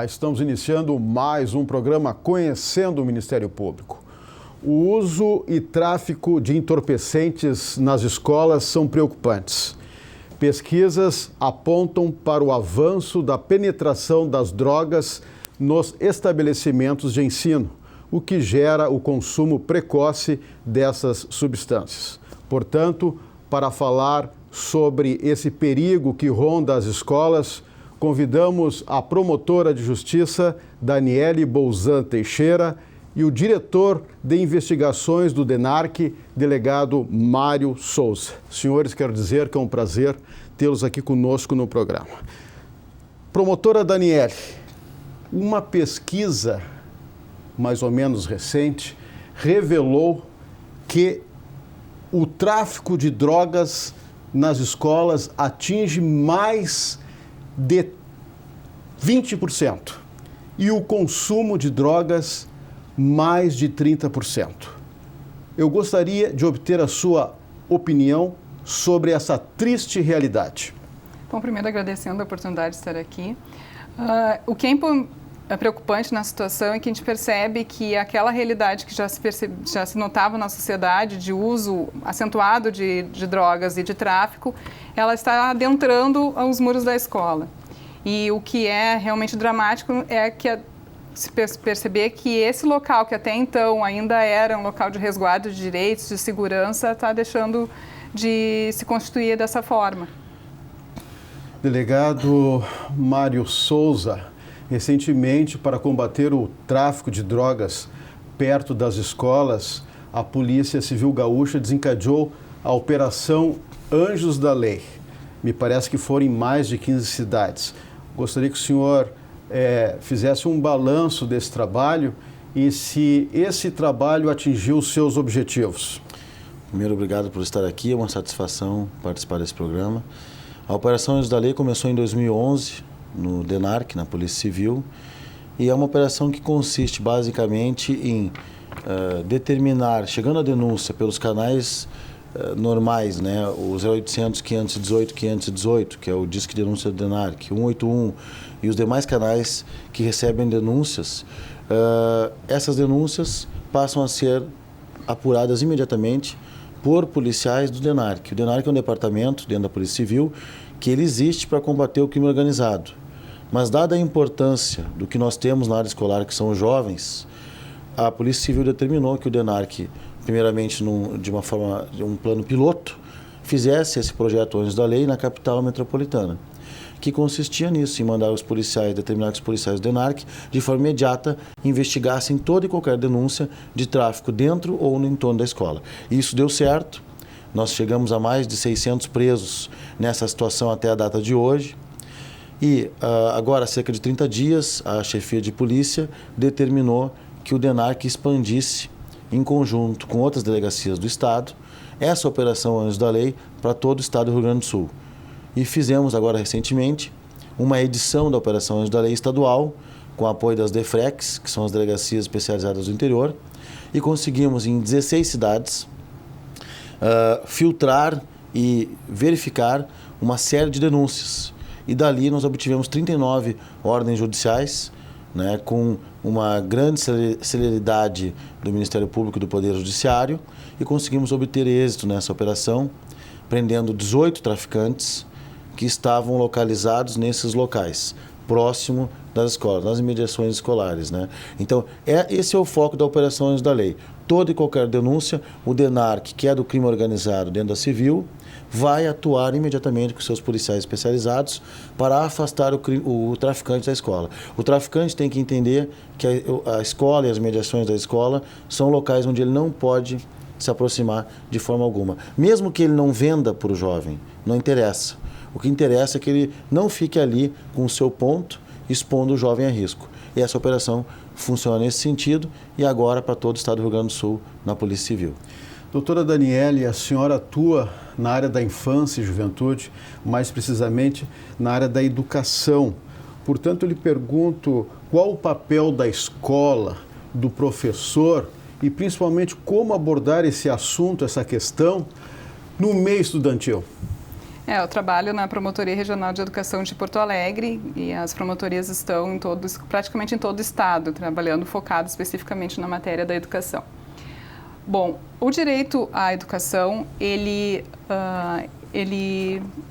Olá, estamos iniciando mais um programa Conhecendo o Ministério Público. O uso e tráfico de entorpecentes nas escolas são preocupantes. Pesquisas apontam para o avanço da penetração das drogas nos estabelecimentos de ensino, o que gera o consumo precoce dessas substâncias. Portanto, para falar sobre esse perigo que ronda as escolas, convidamos a promotora de justiça, Daniele Bolzan Teixeira, e o diretor de investigações do DENARC, delegado Mário Souza. Senhores, quero dizer que é um prazer tê-los aqui conosco no programa. Promotora Daniele, uma pesquisa mais ou menos recente revelou que o tráfico de drogas nas escolas atinge mais de 20% e o consumo de drogas mais de 30%. Eu gostaria de obter a sua opinião sobre essa triste realidade. Bom, primeiro agradecendo a oportunidade de estar aqui. O que é preocupante na situação é que a gente percebe que aquela realidade que já se notava na sociedade de uso acentuado de drogas e de tráfico, ela está adentrando os muros da escola. E o que é realmente dramático é que se perceber que esse local, que até então ainda era um local de resguardo de direitos, de segurança, está deixando de se constituir dessa forma. Delegado Mário Souza, recentemente, para combater o tráfico de drogas perto das escolas, a Polícia Civil Gaúcha desencadeou a Operação Anjos da Lei. Me parece que foram em mais de 15 cidades. Gostaria que o senhor fizesse um balanço desse trabalho e se esse trabalho atingiu os seus objetivos. Primeiro, obrigado por estar aqui, é uma satisfação participar desse programa. A Operação Anjos da Lei começou em 2011, no DENARC, na Polícia Civil, e é uma operação que consiste basicamente em determinar, chegando a denúncia pelos canais normais, né, o 0800 518 518, que é o Disque Denúncia do DENARC, 181 e os demais canais que recebem denúncias, essas denúncias passam a ser apuradas imediatamente por policiais do DENARC. O DENARC é um departamento dentro da Polícia Civil que ele existe para combater o crime organizado. Mas dada a importância do que nós temos na área escolar, que são os jovens, a Polícia Civil determinou que o DENARC, primeiramente de um plano piloto, fizesse esse projeto Anjos da Lei na capital metropolitana, que consistia nisso, em mandar os policiais, determinar que os policiais do DENARC, de forma imediata, investigassem toda e qualquer denúncia de tráfico dentro ou no entorno da escola. E isso deu certo, nós chegamos a mais de 600 presos nessa situação até a data de hoje. E agora, há cerca de 30 dias, a chefia de polícia determinou que o DENARC expandisse, em conjunto com outras delegacias do Estado, essa Operação Anjos da Lei para todo o Estado do Rio Grande do Sul. E fizemos agora recentemente uma edição da Operação Anjos da Lei estadual, com apoio das DEFREX, que são as delegacias especializadas do interior, e conseguimos em 16 cidades filtrar e verificar uma série de denúncias. E dali nós obtivemos 39 ordens judiciais, né, com uma grande celeridade do Ministério Público e do Poder Judiciário, e conseguimos obter êxito nessa operação, prendendo 18 traficantes que estavam localizados nesses locais, próximo das escolas, nas imediações escolares, né? Então, esse é o foco da Operação Anjos da Lei. Toda e qualquer denúncia, o DENARC, que é do crime organizado dentro da civil, vai atuar imediatamente com seus policiais especializados para afastar o traficante da escola. O traficante tem que entender que a escola e as mediações da escola são locais onde ele não pode se aproximar de forma alguma. Mesmo que ele não venda para o jovem, não interessa. O que interessa é que ele não fique ali com o seu ponto, expondo o jovem a risco. E essa operação funciona nesse sentido e agora para todo o Estado do Rio Grande do Sul, na Polícia Civil. Doutora Daniele, a senhora atua na área da infância e juventude, mais precisamente na área da educação. Portanto, eu lhe pergunto qual o papel da escola, do professor e principalmente como abordar esse assunto, essa questão, no meio estudantil. Eu trabalho na Promotoria Regional de Educação de Porto Alegre e as promotorias estão praticamente em todo o estado, trabalhando focado especificamente na matéria da educação. Bom, o direito à educação, ele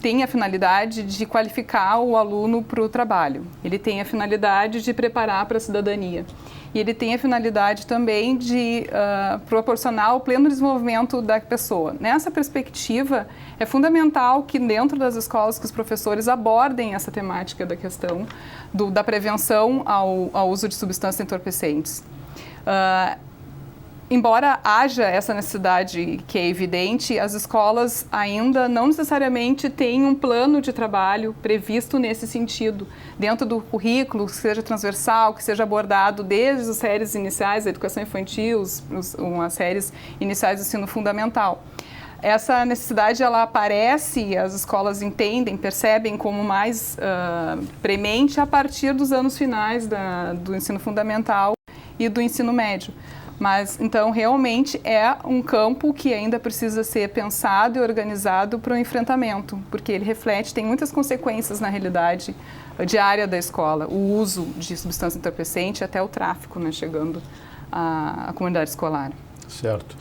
tem a finalidade de qualificar o aluno para o trabalho, ele tem a finalidade de preparar para a cidadania e ele tem a finalidade também de proporcionar o pleno desenvolvimento da pessoa. Nessa perspectiva, é fundamental que dentro das escolas que os professores abordem essa temática da questão da prevenção ao uso de substâncias entorpecentes. Embora haja essa necessidade que é evidente, as escolas ainda não necessariamente têm um plano de trabalho previsto nesse sentido, dentro do currículo, que seja transversal, que seja abordado desde as séries iniciais da educação infantil, as séries iniciais do ensino fundamental. Essa necessidade, ela aparece, as escolas entendem, percebem como mais premente a partir dos anos finais do ensino fundamental e do ensino médio. Mas, então, realmente é um campo que ainda precisa ser pensado e organizado para o enfrentamento, porque ele tem muitas consequências na realidade diária da escola, o uso de substância entorpecente até o tráfico, né, chegando à comunidade escolar. Certo.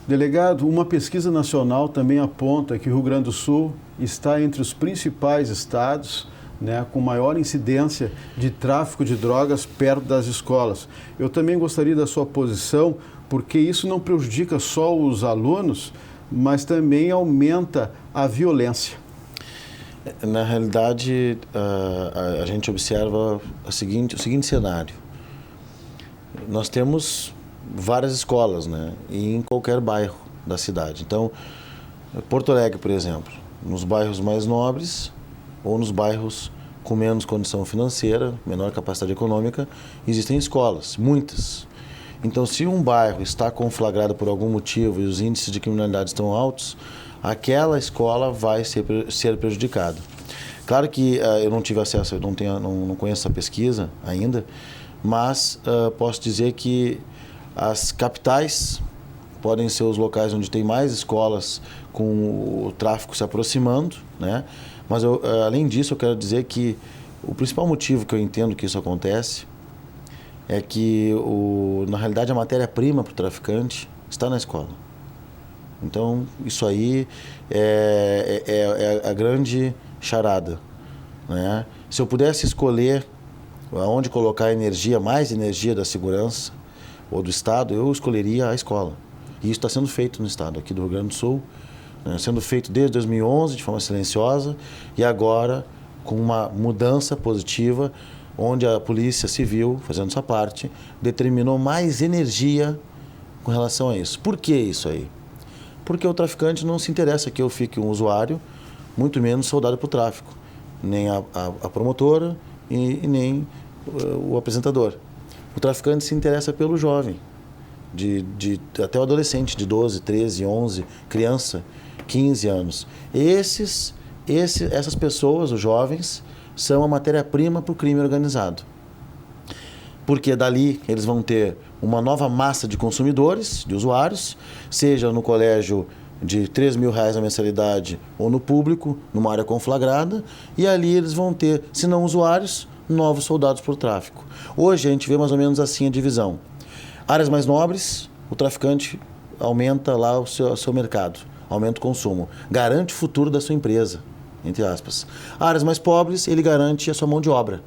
Delegado, uma pesquisa nacional também aponta que o Rio Grande do Sul está entre os principais estados, né, com maior incidência de tráfico de drogas perto das escolas. Eu também gostaria da sua posição, porque isso não prejudica só os alunos, mas também aumenta a violência. Na realidade, a gente observa o seguinte cenário. Nós temos várias escolas, né, em qualquer bairro da cidade. Então, Porto Alegre, por exemplo, nos bairros mais nobres, ou nos bairros com menos condição financeira, menor capacidade econômica, existem escolas, muitas. Então, se um bairro está conflagrado por algum motivo e os índices de criminalidade estão altos, aquela escola vai ser prejudicada. Claro que eu não tive acesso, eu não conheço essa pesquisa ainda, mas posso dizer que as capitais podem ser os locais onde tem mais escolas com o tráfico se aproximando, né? Mas, além disso, eu quero dizer que o principal motivo que eu entendo que isso acontece é que, na realidade, a matéria-prima para o traficante está na escola. Então, isso aí é a grande charada, né? Se eu pudesse escolher aonde colocar mais energia da segurança ou do Estado, eu escolheria a escola. E isso está sendo feito no Estado, aqui do Rio Grande do Sul, sendo feito desde 2011 de forma silenciosa e agora com uma mudança positiva, onde a Polícia Civil, fazendo sua parte, determinou mais energia com relação a isso. Por que isso aí? Porque o traficante não se interessa que eu fique um usuário, muito menos soldado para o tráfico, nem a promotora e nem o apresentador. O traficante se interessa pelo jovem, até o adolescente de 12, 13, 11, criança, 15 anos. Essas pessoas, os jovens, são a matéria-prima para o crime organizado. Porque dali eles vão ter uma nova massa de consumidores, de usuários, seja no colégio de R$3.000 a mensalidade ou no público, numa área conflagrada, e ali eles vão ter, se não usuários, novos soldados por tráfico. Hoje a gente vê mais ou menos assim a divisão. Áreas mais nobres, o traficante aumenta lá o seu mercado, aumenta o consumo, garante o futuro da sua empresa, entre aspas. Áreas mais pobres, ele garante a sua mão de obra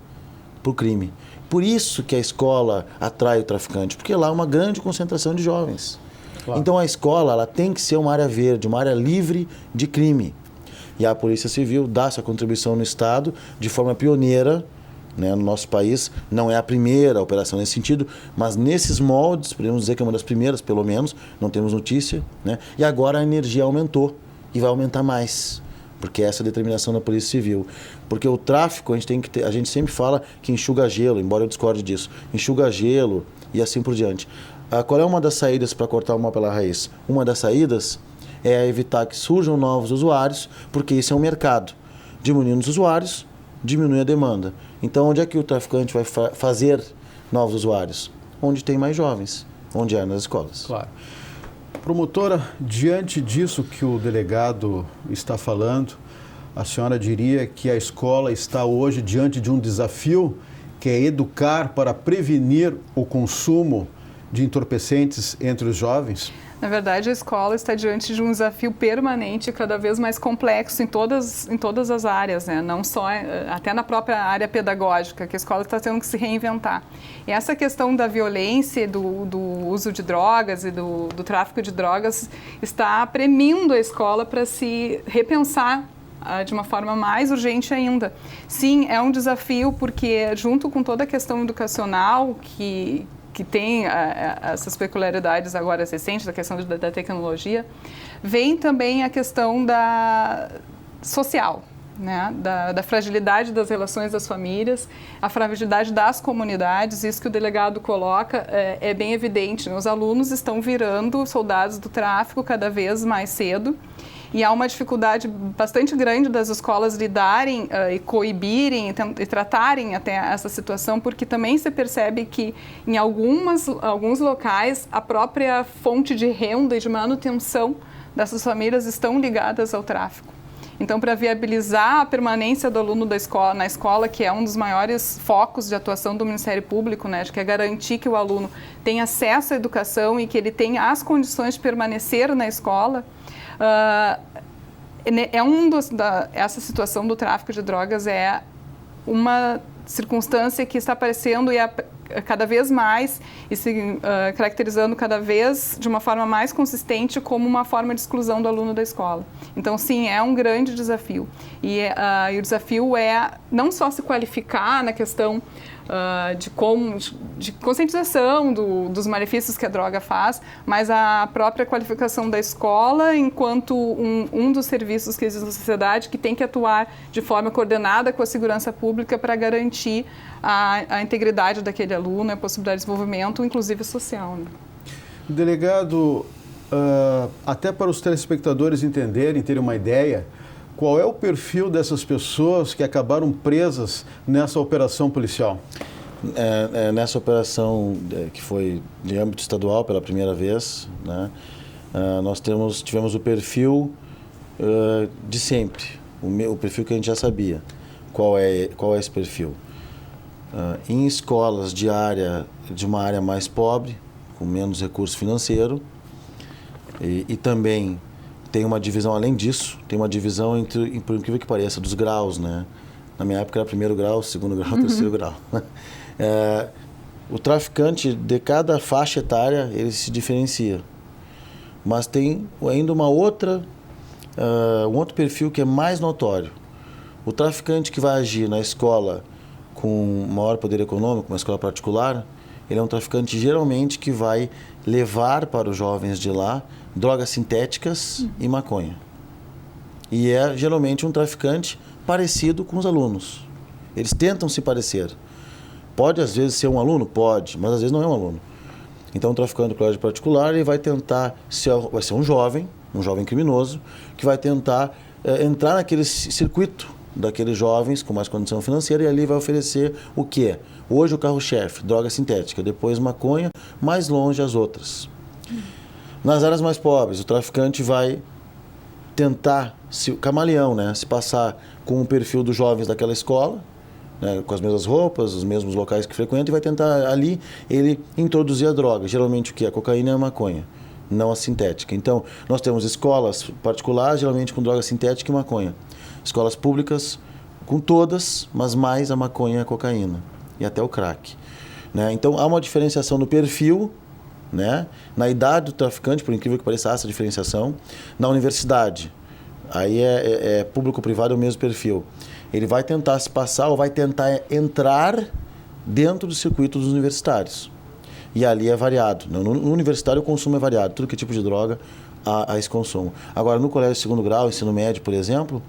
para o crime. Por isso que a escola atrai o traficante, porque lá é uma grande concentração de jovens. Claro. Então a escola ela tem que ser uma área verde, uma área livre de crime. E a Polícia Civil dá sua contribuição no Estado de forma pioneira, né, no nosso país. Não é a primeira operação nesse sentido, mas nesses moldes, podemos dizer que é uma das primeiras, pelo menos, não temos notícia, né? E agora a energia aumentou e vai aumentar mais, porque essa é a determinação da Polícia Civil. Porque o tráfico, a gente sempre fala que enxuga gelo, embora eu discorde disso, enxuga gelo e assim por diante. Qual é uma das saídas para cortar o mal pela raiz? Uma das saídas é evitar que surjam novos usuários, porque isso é um mercado. Diminuindo os usuários, diminui a demanda. Então, onde é que o traficante vai fazer novos usuários? Onde tem mais jovens, onde é nas escolas. Claro. Promotora, diante disso que o delegado está falando, a senhora diria que a escola está hoje diante de um desafio, que é educar para prevenir o consumo de entorpecentes entre os jovens? Na verdade, a escola está diante de um desafio permanente, cada vez mais complexo em todas as áreas, né? Não só, até na própria área pedagógica, que a escola está tendo que se reinventar. E essa questão da violência, do uso de drogas e do tráfico de drogas está premindo a escola para se repensar de uma forma mais urgente ainda. Sim, é um desafio porque, junto com toda a questão educacional que tem essas peculiaridades agora recentes, da questão da tecnologia, vem também a questão social, né? Da fragilidade das relações das famílias, a fragilidade das comunidades. Isso que o delegado coloca é bem evidente. Os alunos estão virando soldados do tráfico cada vez mais cedo. E há uma dificuldade bastante grande das escolas lidarem e coibirem e tratarem até essa situação, porque também se percebe que em alguns locais a própria fonte de renda e de manutenção dessas famílias estão ligadas ao tráfico. Então, para viabilizar a permanência do aluno na escola, que é um dos maiores focos de atuação do Ministério Público, né, que é garantir que o aluno tenha acesso à educação e que ele tenha as condições de permanecer na escola, essa situação do tráfico de drogas é uma circunstância que está aparecendo cada vez mais e se caracterizando cada vez de uma forma mais consistente como uma forma de exclusão do aluno da escola. Então, sim, é um grande desafio. E o desafio é não só se qualificar na questão de conscientização dos malefícios que a droga faz, mas a própria qualificação da escola enquanto um dos serviços que existe na sociedade, que tem que atuar de forma coordenada com a segurança pública para garantir a integridade daquele aluno, a possibilidade de desenvolvimento, inclusive social. Né? Delegado, até para os telespectadores entenderem, terem uma ideia, qual é o perfil dessas pessoas que acabaram presas nessa operação policial? Nessa operação que foi de âmbito estadual pela primeira vez, né, nós tivemos o perfil de sempre, o perfil que a gente já sabia. Qual é esse perfil? Em escolas de uma área mais pobre, com menos recurso financeiro, e também tem uma divisão, além disso, tem uma divisão entre, por incrível que pareça, dos graus, né? Na minha época era primeiro grau, segundo grau, terceiro grau. O traficante, de cada faixa etária, ele se diferencia. Mas tem ainda um outro perfil que é mais notório. O traficante que vai agir na escola com maior poder econômico, uma escola particular, ele é um traficante geralmente que vai levar para os jovens de lá drogas sintéticas e maconha. E é geralmente um traficante parecido com os alunos. Eles tentam se parecer. Pode às vezes ser um aluno? Pode, mas às vezes não é um aluno. Então o traficante do colégio particular ele vai tentar, vai ser um jovem criminoso, que vai tentar entrar naquele circuito daqueles jovens com mais condição financeira e ali vai oferecer o quê? Hoje o carro-chefe, droga sintética, depois maconha, mais longe as outras. Nas áreas mais pobres, o traficante vai tentar, camaleão, né, se passar com o perfil dos jovens daquela escola, né, com as mesmas roupas, os mesmos locais que frequenta, e vai tentar ali ele introduzir a droga. Geralmente o que? A cocaína e a maconha, não a sintética. Então, nós temos escolas particulares, geralmente com droga sintética e maconha. Escolas públicas com todas, mas mais a maconha e a cocaína. E até o crack. Né? Então, há uma diferenciação no perfil, né? Na idade do traficante, por incrível que pareça, há essa diferenciação. Na universidade, aí é público-privado, é o mesmo perfil. Ele vai tentar se passar ou vai tentar entrar dentro do circuito dos universitários. E ali é variado. No universitário o consumo é variado, tudo que é tipo de droga há esse consumo. Agora, no colégio de segundo grau, ensino médio, por exemplo,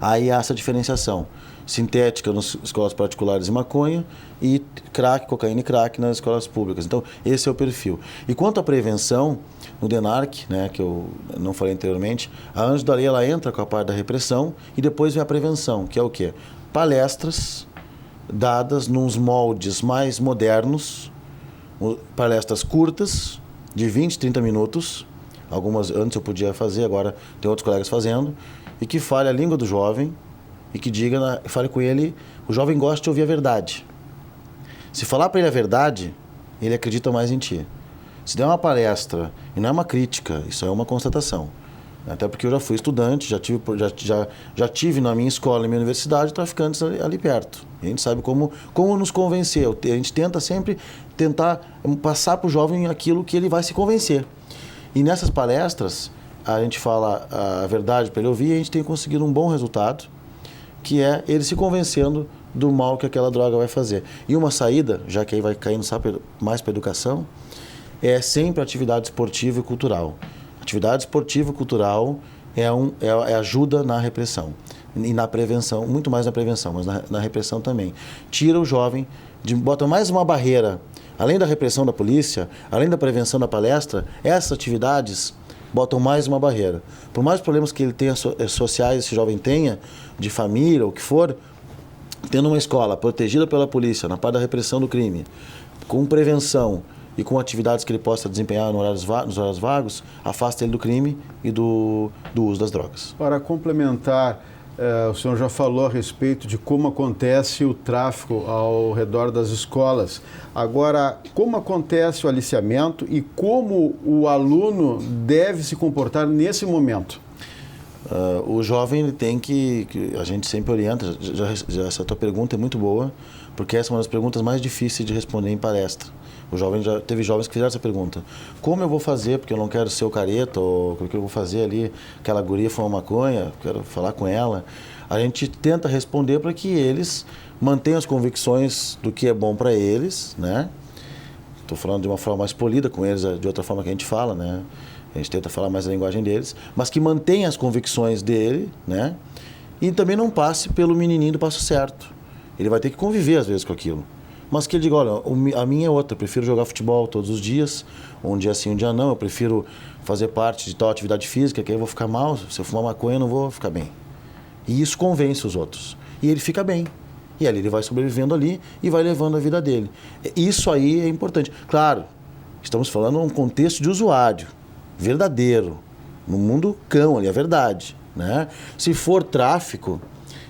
aí há essa diferenciação. Sintética nas escolas particulares e maconha, e crack, cocaína e crack nas escolas públicas. Então, esse é o perfil. E quanto à prevenção, no DENARC, né, que eu não falei anteriormente, a Anjo da Lei ela entra com a parte da repressão e depois vem a prevenção, que é o quê? Palestras dadas nos moldes mais modernos, palestras curtas, de 20, 30 minutos, algumas antes eu podia fazer, agora tem outros colegas fazendo, e que fale a língua do jovem e que fale com ele, o jovem gosta de ouvir a verdade. Se falar para ele a verdade, ele acredita mais em ti. Se der uma palestra, e não é uma crítica, isso é uma constatação. Até porque eu já fui estudante, já tive na minha escola, na minha universidade, traficantes ali perto. E a gente sabe como nos convencer. A gente tenta sempre passar para o jovem aquilo que ele vai se convencer. E nessas palestras, a gente fala a verdade para ele ouvir e a gente tem conseguido um bom resultado, que é ele se convencendo do mal que aquela droga vai fazer. E uma saída, já que aí vai caindo mais para a educação, é sempre atividade esportiva e cultural. Atividade esportiva e cultural é ajuda na repressão e na prevenção, muito mais na prevenção, mas na repressão também. Tira o jovem, bota mais uma barreira. Além da repressão da polícia, além da prevenção da palestra, essas atividades botam mais uma barreira. Por mais problemas que ele tenha sociais, esse jovem tenha, de família, ou o que for, tendo uma escola protegida pela polícia, na parte da repressão do crime, com prevenção e com atividades que ele possa desempenhar nos horários vagos, afasta ele do crime e do uso das drogas. Para complementar, o senhor já falou a respeito de como acontece o tráfico ao redor das escolas. Agora, como acontece o aliciamento e como o aluno deve se comportar nesse momento? O jovem ele tem que a gente sempre orienta, essa tua pergunta é muito boa, porque essa é uma das perguntas mais difíceis de responder em palestra. Teve jovens que fizeram essa pergunta: como eu vou fazer, porque eu não quero ser o careta, ou o que eu vou fazer ali, aquela guria fuma maconha, quero falar com ela. A gente tenta responder para que eles mantenham as convicções do que é bom para eles, né? Estou falando de uma forma mais polida com eles, de outra forma que a gente fala, né? A gente tenta falar mais a linguagem deles, mas que mantenha as convicções dele, né? E também não passe pelo menininho do passo certo. Ele vai ter que conviver às vezes com aquilo. Mas que ele diga, olha, a minha é outra, eu prefiro jogar futebol todos os dias, um dia sim, um dia não, eu prefiro fazer parte de tal atividade física, que aí eu vou ficar mal, se eu fumar maconha eu não vou ficar bem. E isso convence os outros. E ele fica bem. E ali ele vai sobrevivendo ali e vai levando a vida dele. Isso aí é importante. Claro, estamos falando num contexto de usuário, verdadeiro, no mundo cão ali, é verdade, né? Se for tráfico,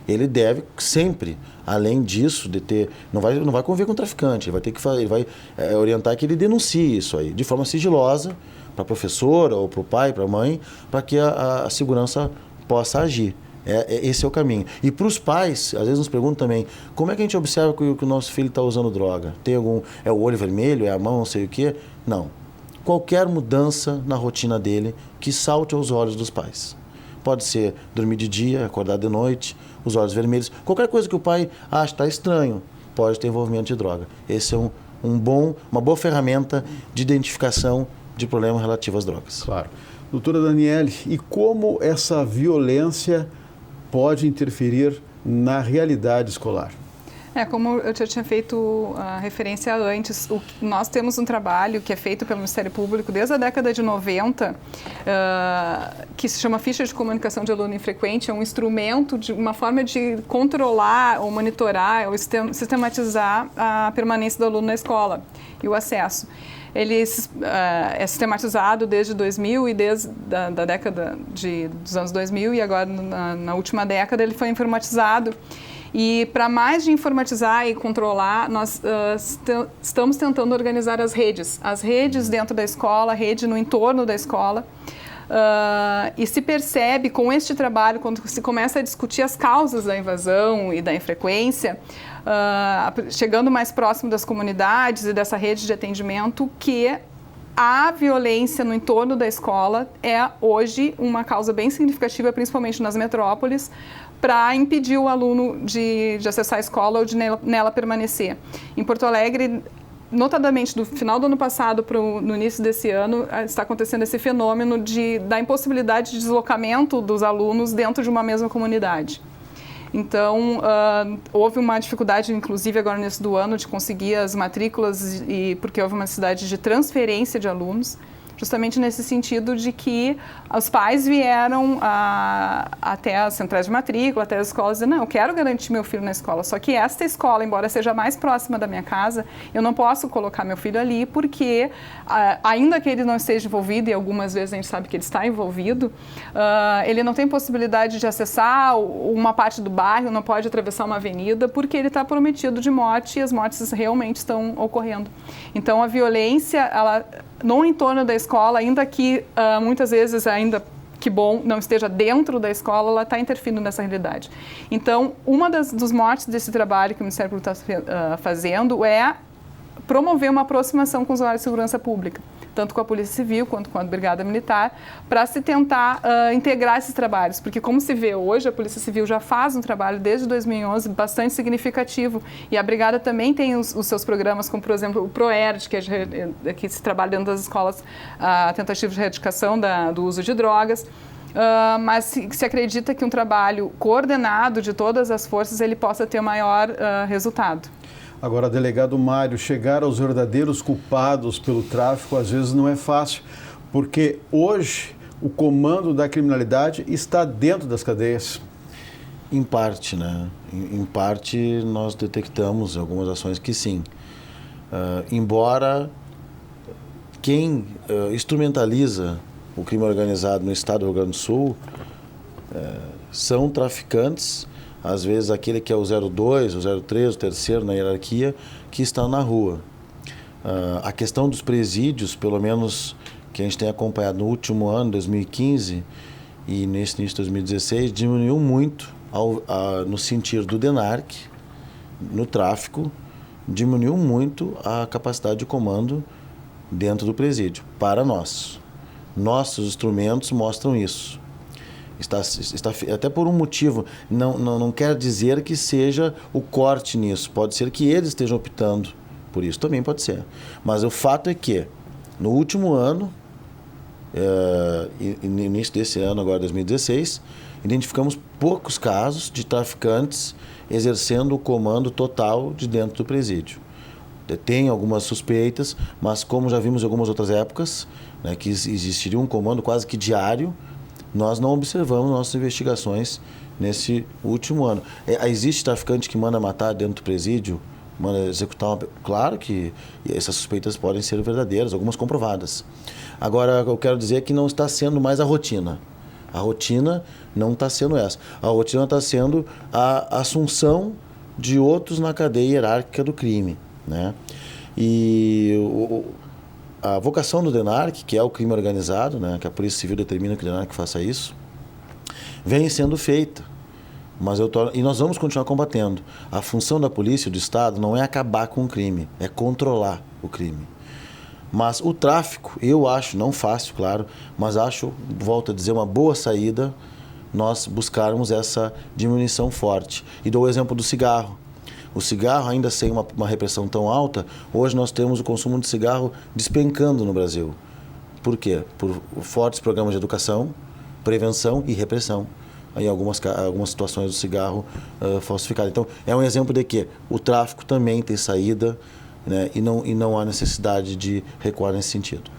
ele deve sempre, além disso, não vai conviver com o traficante, ele vai orientar que ele denuncie isso aí, de forma sigilosa, para a professora ou para o pai, para a mãe, para que a segurança possa agir. Esse é o caminho. E para os pais, às vezes nos perguntam também, como é que a gente observa que o nosso filho está usando droga? É o olho vermelho, é a mão, não sei o quê? Não. Qualquer mudança na rotina dele que salte aos olhos dos pais. Pode ser dormir de dia, acordar de noite, os olhos vermelhos. Qualquer coisa que o pai acha que está estranho, pode ter envolvimento de droga. Esse é uma boa ferramenta de identificação de problemas relativos às drogas. Claro. Doutora Daniele, e como essa violência pode interferir na realidade escolar? Como eu já tinha feito a referência antes, nós temos um trabalho que é feito pelo Ministério Público desde a década de 90, que se chama Ficha de Comunicação de Aluno Infrequente. É um instrumento, uma forma de controlar ou monitorar ou sistematizar a permanência do aluno na escola e o acesso. Ele é sistematizado desde 2000 e desde da década dos anos 2000 e agora na última década ele foi informatizado. E para mais de informatizar e controlar, nós estamos tentando organizar as redes dentro da escola, a rede no entorno da escola. E se percebe com este trabalho, quando se começa a discutir as causas da invasão e da infrequência, chegando mais próximo das comunidades e dessa rede de atendimento, que a violência no entorno da escola é hoje uma causa bem significativa, principalmente nas metrópoles, para impedir o aluno de acessar a escola ou de nela permanecer. Em Porto Alegre, notadamente do final do ano passado para no início desse ano, está acontecendo esse fenômeno da impossibilidade de deslocamento dos alunos dentro de uma mesma comunidade. Então, houve uma dificuldade, inclusive agora no início do ano, de conseguir as matrículas, porque houve uma necessidade de transferência de alunos. justamente nesse sentido de que os pais vieram até as centrais de matrícula, até as escolas, e dizer, não, eu quero garantir meu filho na escola, só que esta escola, embora seja mais próxima da minha casa, eu não posso colocar meu filho ali porque, ainda que ele não esteja envolvido, e algumas vezes a gente sabe que ele está envolvido, ele não tem possibilidade de acessar uma parte do bairro, não pode atravessar uma avenida, porque ele está prometido de morte e as mortes realmente estão ocorrendo. Então, a violência, ela, no entorno da escola, ainda que muitas vezes ainda que bom, não esteja dentro da escola, ela está interferindo nessa realidade. Então, uma dos motes desse trabalho que o Ministério Público está fazendo é promover uma aproximação com os órgãos de segurança pública, tanto com a Polícia Civil quanto com a Brigada Militar, para se tentar integrar esses trabalhos, porque como se vê hoje, a Polícia Civil já faz um trabalho desde 2011 bastante significativo, e a Brigada também tem os seus programas, como por exemplo o ProERD, que se trabalha dentro das escolas, a tentativa de erradicação do uso de drogas. Mas se acredita que um trabalho coordenado de todas as forças ele possa ter maior resultado. Agora, delegado Mário, chegar aos verdadeiros culpados pelo tráfico às vezes não é fácil, porque hoje o comando da criminalidade está dentro das cadeias. Em parte, né? Em parte nós detectamos algumas ações que sim. Embora quem instrumentaliza o crime organizado no estado do Rio Grande do Sul são traficantes, às vezes aquele que é o 02, o 03, o terceiro na hierarquia, que estão na rua. A questão dos presídios, pelo menos que a gente tem acompanhado no último ano, 2015, e nesse início de 2016, diminuiu muito no sentido do DENARC, no tráfico, diminuiu muito a capacidade de comando dentro do presídio, para nós. Nossos instrumentos mostram isso. Está até por um motivo, não quer dizer que seja o corte nisso, pode ser que eles estejam optando por isso, também pode ser. Mas o fato é que, no último ano, e no início desse ano, agora 2016, identificamos poucos casos de traficantes exercendo o comando total de dentro do presídio. Tem algumas suspeitas, mas como já vimos em algumas outras épocas, né, que existiria um comando quase que diário, nós não observamos nossas investigações nesse último ano. Existe traficante que manda matar dentro do presídio, manda executar Claro que essas suspeitas podem ser verdadeiras, algumas comprovadas. Agora, eu quero dizer que não está sendo mais a rotina. A rotina não está sendo essa. A rotina está sendo a assunção de outros na cadeia hierárquica do crime, né? E a vocação do DENARC, que é o crime organizado, né, que a Polícia Civil determina que o DENARC faça isso, vem sendo feita. E nós vamos continuar combatendo. A função da polícia, do Estado, não é acabar com o crime, é controlar o crime. Mas o tráfico, eu acho, não fácil, claro, mas acho, volto a dizer, uma boa saída nós buscarmos essa diminuição forte. E dou o exemplo do cigarro. O cigarro, ainda sem uma repressão tão alta, hoje nós temos o consumo de cigarro despencando no Brasil. Por quê? Por fortes programas de educação, prevenção e repressão em algumas situações do cigarro falsificado. Então, é um exemplo de que o tráfico também tem saída, né, e não há necessidade de recuar nesse sentido.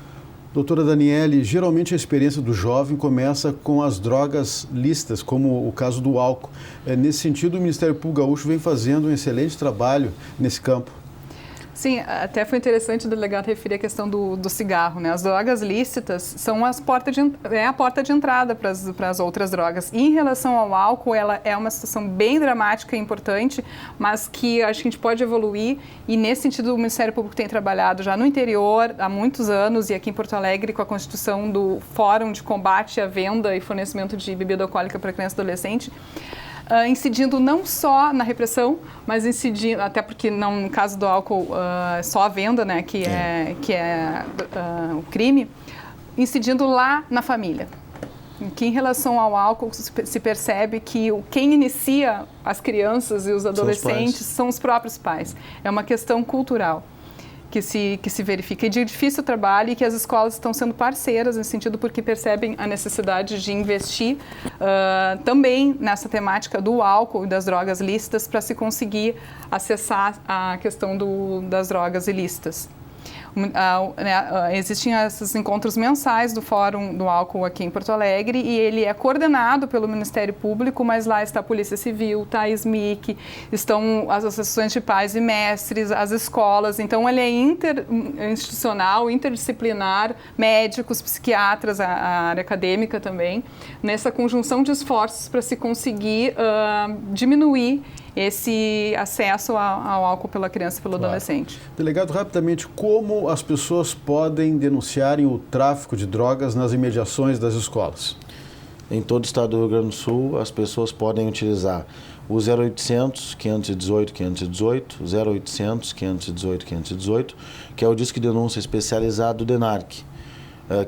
Doutora Daniele, geralmente a experiência do jovem começa com as drogas lícitas, como o caso do álcool. Nesse sentido, o Ministério Público Gaúcho vem fazendo um excelente trabalho nesse campo. Sim, até foi interessante o delegado referir a questão do cigarro, né? As drogas lícitas são a porta de entrada para as outras drogas. E em relação ao álcool, ela é uma situação bem dramática e importante, mas que acho que a gente pode evoluir, e nesse sentido o Ministério Público tem trabalhado já no interior há muitos anos, e aqui em Porto Alegre com a constituição do Fórum de Combate à Venda e Fornecimento de Bebida Alcoólica para Criança e Adolescente, incidindo não só na repressão, mas incidindo, até porque não, no caso do álcool, só a venda, né, que é o crime, incidindo lá na família. Que em relação ao álcool se percebe que quem inicia as crianças e os adolescentes são os próprios pais. É uma questão cultural que se verifica, e de difícil trabalho, e que as escolas estão sendo parceiras nesse sentido, porque percebem a necessidade de investir também nessa temática do álcool e das drogas lícitas para se conseguir acessar a questão das drogas ilícitas. Existem esses encontros mensais do Fórum do Álcool aqui em Porto Alegre e ele é coordenado pelo Ministério Público, mas lá está a Polícia Civil, está a SMIC, estão as associações de pais e mestres, as escolas. Então, ele é interinstitucional, interdisciplinar, médicos, psiquiatras, a área acadêmica também, nessa conjunção de esforços para se conseguir diminuir esse acesso ao álcool pela criança e pelo adolescente. Delegado, rapidamente, como as pessoas podem denunciarem o tráfico de drogas nas imediações das escolas? Em todo o estado do Rio Grande do Sul, as pessoas podem utilizar o 0800 518 518, 0800 518 518, que é o disco de denúncia especializado do DENARC.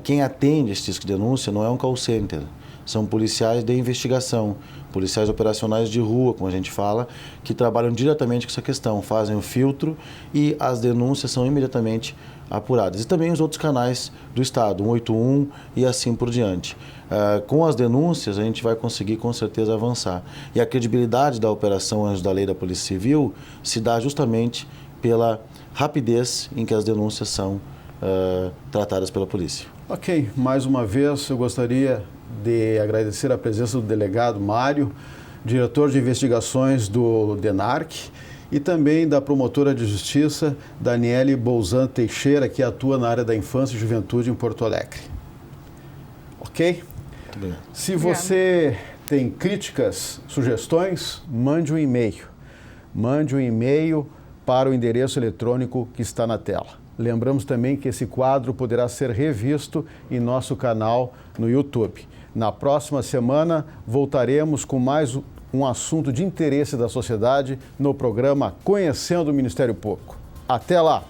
Quem atende esse disco de denúncia não é um call center, são policiais de investigação, policiais operacionais de rua, como a gente fala, que trabalham diretamente com essa questão, fazem o filtro e as denúncias são imediatamente apuradas. E também os outros canais do Estado, 181 e assim por diante. Com as denúncias, a gente vai conseguir com certeza avançar. E a credibilidade da Operação Anjos da Lei da Polícia Civil se dá justamente pela rapidez em que as denúncias são tratadas pela polícia. Ok, mais uma vez eu gostaria de agradecer a presença do delegado Mário, diretor de investigações do DENARC, e também da promotora de justiça Daniele Bolzan Teixeira, que atua na área da infância e juventude em Porto Alegre. Ok? Muito bem. Se você tem críticas, sugestões, mande um e-mail. Mande um e-mail para o endereço eletrônico que está na tela. Lembramos também que esse quadro poderá ser revisto em nosso canal no YouTube. Na próxima semana, voltaremos com mais um assunto de interesse da sociedade no programa Conhecendo o Ministério Público. Até lá!